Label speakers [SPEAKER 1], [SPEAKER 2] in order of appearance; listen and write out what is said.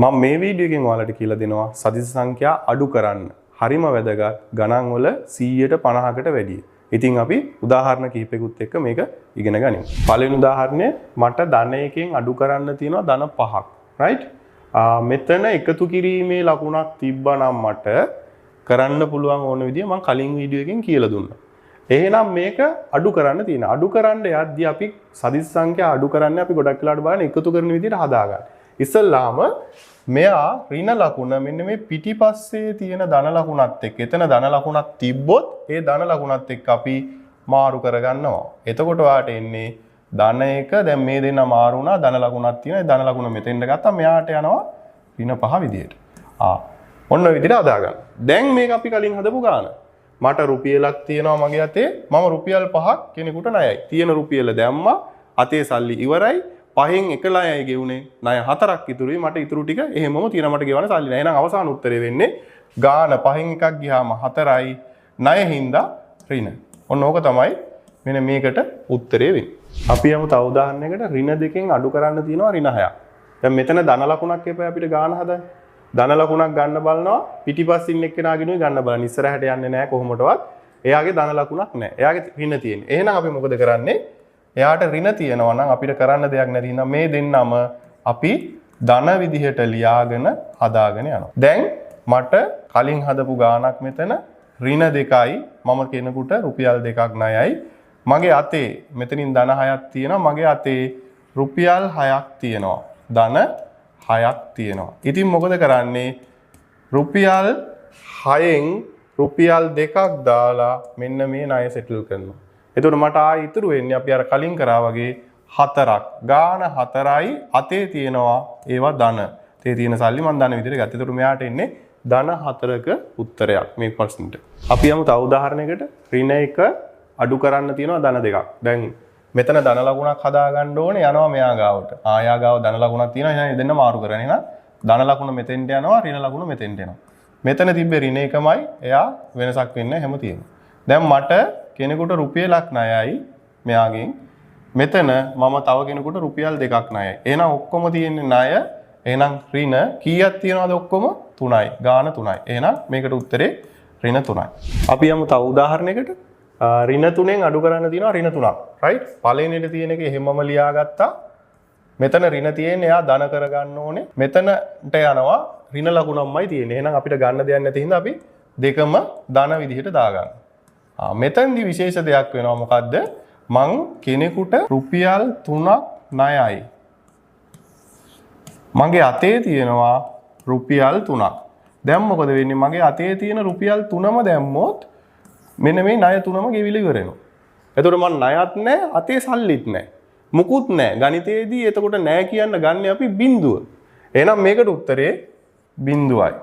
[SPEAKER 1] මම මේ වීඩියෝ එකෙන් ඔයාලට කියලා දෙනවා සදිශ සංඛ්‍යා අඩු කරන්න. හරිම වැදගත් ගණන් වල 150කට වැඩිය. ඉතින් අපි උදාහරණ කිහිපයකට එක්ක මේක ඉගෙන ගනිමු. පළවෙනි උදාහරණය මට ධන එකෙන් අඩු කරන්න තියෙනවා ධන 5ක්. right? මෙතන එකතු කිරීමේ ලකුණක් තිබ්බනම් මට කරන්න පුළුවන් ඕන විදිය මම කලින් වීඩියෝ එකෙන් කියලා දුන්නා. එහෙනම් මේක අඩු කරන්න තියෙනවා. අඩු කරන්න යද්දී අපි සදිශ සංඛ්‍යා අඩු කරන්න අපි ගොඩක් වෙලාවට බලන එකතු කරන විදියට හදාගන්න. ඉස්සල්ලාම මෙයා ඍණ ලකුණ මෙන්න මේ පිටිපස්සේ තියෙන ධන ලකුණත් එක්ක එතන ධන ලකුණක් තිබ්බොත් ඒ ධන ලකුණත් එක්ක අපි මාරු කරගන්නවා. එතකොට ඔයාට එන්නේ ධන එක දැන් මේ දෙන්න මාරු වුණා ධන ලකුණක් තියෙනවා. ඒ ධන ලකුණ මෙතෙන්ට ගත්තා මෙයාට යනවා ඍණ 5 විදියට. ඔන්න ඔය විදිහට හදාගන්න. දැන් මේක අපි කලින් හදපු ගාන. මට රුපියලක් තියෙනවා මගේ අතේ. මම රුපියල් 5ක් කෙනෙකුට ණයයි. තියෙන රුපියල දැම්මා. අතේ සල්ලි ඉවරයි. පහෙන් එකලයයි ගෙවුනේ. ණය 4ක් ඉතුරුයි. මට ඉතුරු ටික එහෙමම තියෙනවා මට ගෙවන්න සල්ලි නැහැ. එහෙනම් අවසාන උත්තරේ වෙන්නේ ගාන පහෙන් එකක් ගියාම 4යි. ණය හින්දා ඍණ. ඔන්න ඕක තමයි මෙන්න මේකට උත්තරේ වෙන්නේ. අපි යමු තව උදාහරණයකට ඍණ දෙකෙන් අඩු කරන්න තියෙනවා ඍණ 6ක්. දැන් මෙතන ධන ලකුණක් එපා අපිට ගාන හදන්න. ධන ලකුණක් ගන්න බලනවා පිටිපස්සින් එක්කෙනාගෙනුයි ගන්න බලන්න. ඉස්සරහට යන්නේ නැහැ කොහොමදවත්. එයාගේ ධන ලකුණක් නැහැ. එයාගේ ඍණ තියෙන්නේ. එහෙනම් අපි මොකද කරන්නේ? එයාට ඍණ තියෙනවා නම් අපිට කරන්න දෙයක් නැති හින්දා මේ දෙන්නම අපි ධන විදිහට ලියාගෙන හදාගෙන යනවා. දැන් මට කලින් හදපු ගාණක් මෙතන ඍණ 2යි මම කෙනෙකුට රුපියල් 2ක් ණයයි. මගේ අතේ මෙතනින් ධන 6ක් තියෙනවා. මගේ අතේ රුපියල් 6ක් තියෙනවා. ධන 6ක් තියෙනවා. ඉතින් මොකද කරන්නේ? රුපියල් 6න් රුපියල් 2ක් දාලා මෙන්න මේ ණය සෙටල් කරනවා. එතකොට මට ආයි ඉතුරු වෙන්නේ අපි අර කලින් කරා වගේ 4ක්. ගාන 4යි අතේ තියෙනවා ඒවා ධන. තේ තියෙන සල්ලි මම ධන විදිහට ගත්තා. එතකොට මෙයාට එන්නේ ධන 4ක උත්තරයක් මේ ප්‍රශ්නෙට. අපි යමු තව උදාහරණයකට. ඍණ 1 අඩු කරන්න තියෙනවා ධන 2ක්. දැන් මෙතන ධන ලකුණක් හදා ගන්න ඕනේ යනවා මෙයා ගාවට. ආයා ගාව ධන ලකුණක් තියෙනවා. එහෙනම් දෙන්න මාරු කරගෙන එහෙනම් ධන ලකුණ මෙතෙන්ට යනවා ඍණ ලකුණ මෙතෙන්ට එනවා. මෙතන තිබ්බේ ඍණ 1මයි. එයා වෙනසක් වෙන්නේ හැම තියෙනවා. දැන් මට කෙනෙකුට රුපියලක් ණයයි මෙයාගෙන්. මෙතන මම තව කෙනෙකුට රුපියල් 2ක් ණයයි. එහෙනම් ඔක්කොම තියෙන්නේ ණය. එහෙනම් ඍණ කීයක් තියනවද ඔක්කොම? 3යි. ගාන 3යි. එහෙනම් මේකට උත්තරේ ඍණ 3යි. අපි යමු තව උදාහරණයකට. ඍණ 3ෙන් අඩු කරන්න තියෙනවා ඍණ 3ක්. right? පළවෙනිට තියෙන එක එහෙමම ලියාගත්තා. මෙතන ඍණ තියෙන්නේ එයා ධන කරගන්න ඕනේ. මෙතනට යනවා ඍණ ලකුණක්මයි තියෙන්නේ. එහෙනම් අපිට ගන්න දෙයක් නැති හින්දා අපි දෙකම ධන විදිහට දාගන්නවා. මෙතනදි විශේෂ දෙයක් වෙනවා මොකද්ද? මං කෙනෙකුට රුපියල් 3ක් ණයයි. මගේ අතේ තියෙනවා රුපියල් 3ක්. දැන් මොකද වෙන්නේ? මගේ අතේ තියෙන රුපියල් 3ම දැම්මොත් මෙන්න මේ ණය 3ම ගෙවිලා ඉවර වෙනවා. එතකොට මං ණයත් නැහැ, අතේ සල්ලිත් නැහැ. මුකුත් නැහැ. ගණිතයේදී එතකොට නැහැ කියන්න ගන්න අපි බිඳුව. එහෙනම් මේකට උත්තරේ බිඳුවයි.